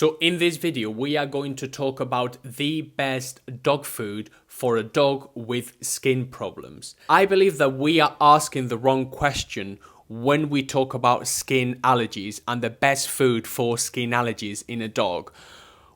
So in this video, we are going to talk about the best dog food for a dog with skin problems. I believe that we are asking the wrong question when we talk about skin allergies and the best food for skin allergies in a dog.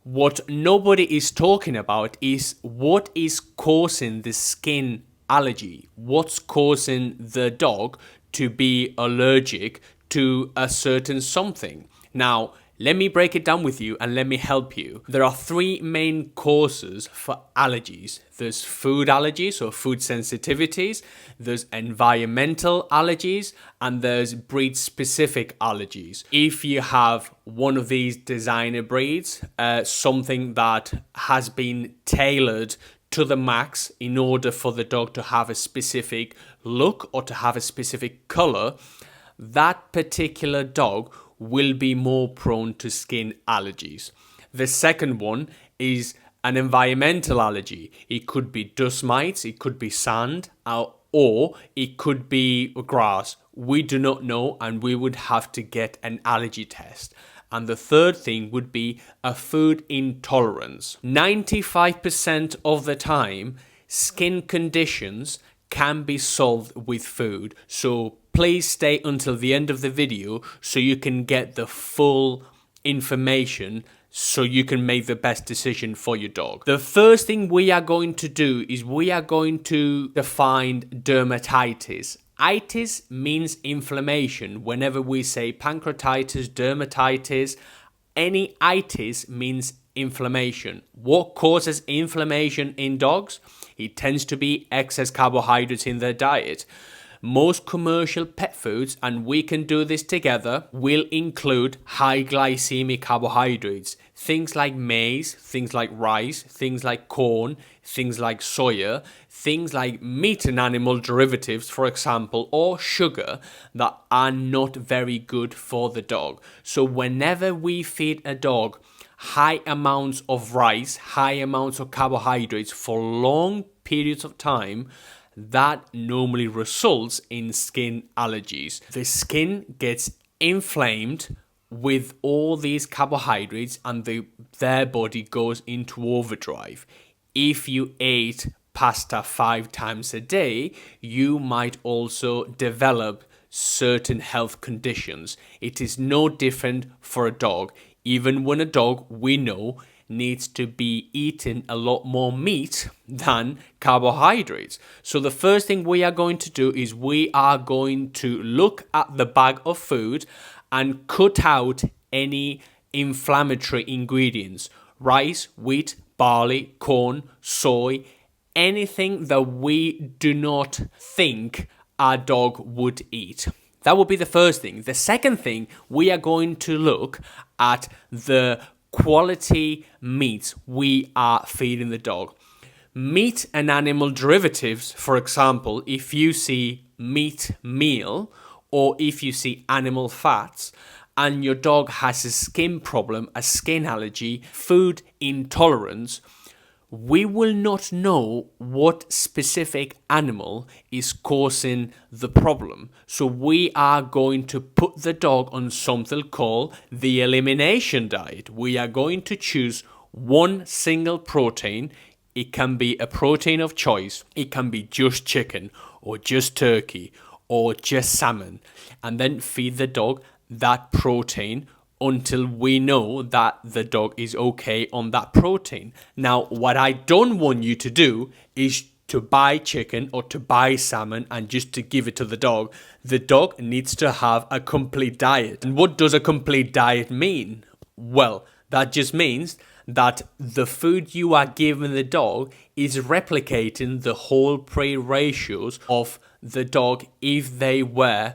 What nobody is talking about is what is causing the skin allergy. What's causing the dog to be allergic to a certain something. Now, let me break it down with you and let me help you. There are three main causes for allergies. There's food allergies or food sensitivities, there's environmental allergies, and there's breed-specific allergies. If you have one of these designer breeds, something that has been tailored to the max in order for the dog to have a specific look or to have a specific color, that particular dog will be more prone to skin allergies. The second one is an environmental allergy. It could be dust mites, it could be sand, or it could be grass. We do not know, and we would have to get an allergy test. And the third thing would be a food intolerance. 95% of the time, skin conditions can be solved with food. So please stay until the end of the video so you can get the full information so you can make the best decision for your dog. The first thing we are going to do is we are going to define dermatitis. Itis means inflammation. Whenever we say pancreatitis, dermatitis, any itis means inflammation. What causes inflammation in dogs? It tends to be excess carbohydrates in their diet. Most commercial pet foods, and we can do this together, will include high glycemic carbohydrates. Things like maize, things like rice, things like corn, things like soya, things like meat and animal derivatives, for example, or sugar that are not very good for the dog. So whenever we feed a dog high amounts of rice, high amounts of carbohydrates for long periods of time, that normally results in skin allergies. The skin gets inflamed with all these carbohydrates and their body goes into overdrive. If you ate pasta 5 times a day, you might also develop certain health conditions. It is no different for a dog. Even when a dog, we know, needs to be eating a lot more meat than carbohydrates. So the first thing we are going to do is we are going to look at the bag of food and cut out any inflammatory ingredients. Rice, wheat, barley, corn, soy, anything that we do not think our dog would eat. That would be the first thing. The second thing, we are going to look at the quality meats we are feeding the dog. Meat and animal derivatives, for example, if you see meat meal or if you see animal fats and your dog has a skin problem, a skin allergy, food intolerance, we will not know what specific animal is causing the problem. So we are going to put the dog on something called the elimination diet. We are going to choose one single protein. It can be a protein of choice. It can be just chicken or just turkey or just salmon. And then feed the dog that protein until we know that the dog is okay on that protein. Now, what I don't want you to do is to buy chicken or to buy salmon and just to give it to the dog. The dog needs to have a complete diet. And what does a complete diet mean? Well, that just means that the food you are giving the dog is replicating the whole prey ratios of the dog if they were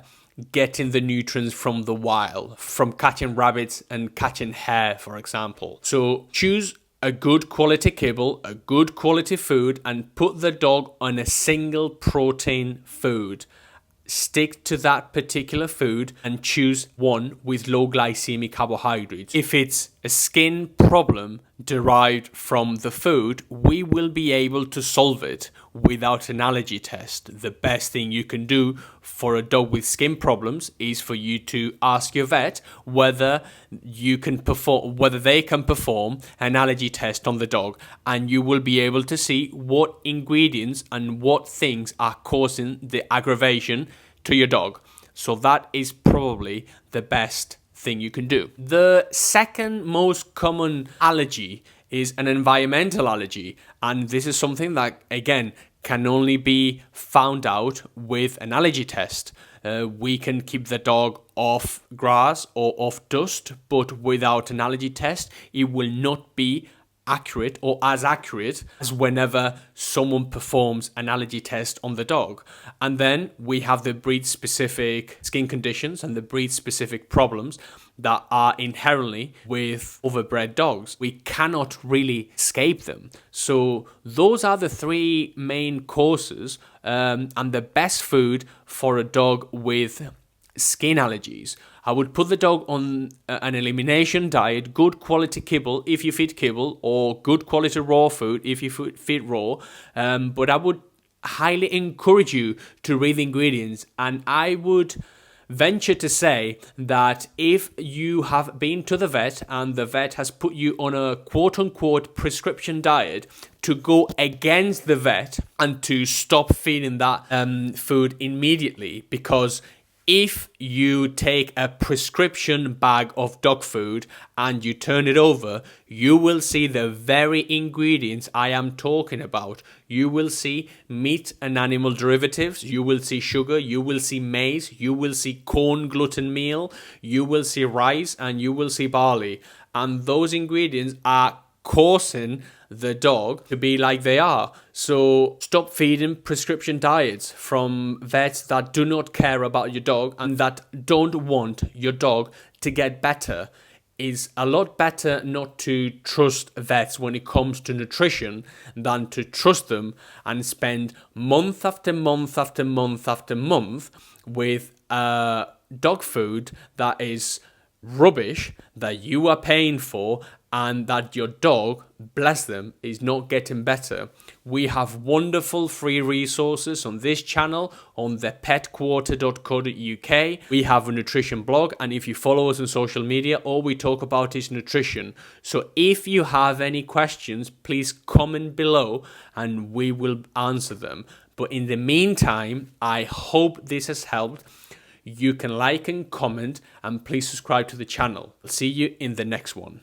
getting the nutrients from the wild, from catching rabbits and catching hare, for example. So choose a good quality kibble, a good quality food, and put the dog on a single protein food. Stick to that particular food and choose one with low glycemic carbohydrates. If it's a skin problem derived from the food, we will be able to solve it without an allergy test. The best thing you can do for a dog with skin problems is for you to ask your vet whether they can perform an allergy test on the dog, and you will be able to see what ingredients and what things are causing the aggravation to your dog. So that is probably the best thing you can do. The second most common allergy is an environmental allergy, and this is something that, again, can only be found out with an allergy test. We can keep the dog off grass or off dust, but without an allergy test, it will not be accurate or as accurate as whenever someone performs an allergy test on the dog. And then we have the breed-specific skin conditions and the breed-specific problems that are inherently with overbred dogs. We cannot really escape them. So those are the three main causes, and the best food for a dog with skin allergies. I would put the dog on an elimination diet, good quality kibble if you feed kibble, or good quality raw food if you feed raw. But I would highly encourage you to read the ingredients, and I would venture to say that if you have been to the vet and the vet has put you on a quote-unquote prescription diet, to go against the vet and to stop feeding that food immediately, because if you take a prescription bag of dog food and you turn it over, you will see the very ingredients I am talking about. You will see meat and animal derivatives, you will see sugar, you will see maize, you will see corn gluten meal, you will see rice, and you will see barley. And those ingredients are causing the dog to be like they are. So stop feeding prescription diets from vets that do not care about your dog and that don't want your dog to get better. It's a lot better not to trust vets when it comes to nutrition than to trust them and spend month after month after month after month with dog food that is rubbish, that you are paying for, and that your dog, bless them, is not getting better. We have wonderful free resources on this channel, on the petquarter.co.uk. We have a nutrition blog, and if you follow us on social media, all we talk about is nutrition. So if you have any questions, please comment below and we will answer them. But in the meantime, I hope this has helped. You can like and comment, and please subscribe to the channel. I'll see you in the next one.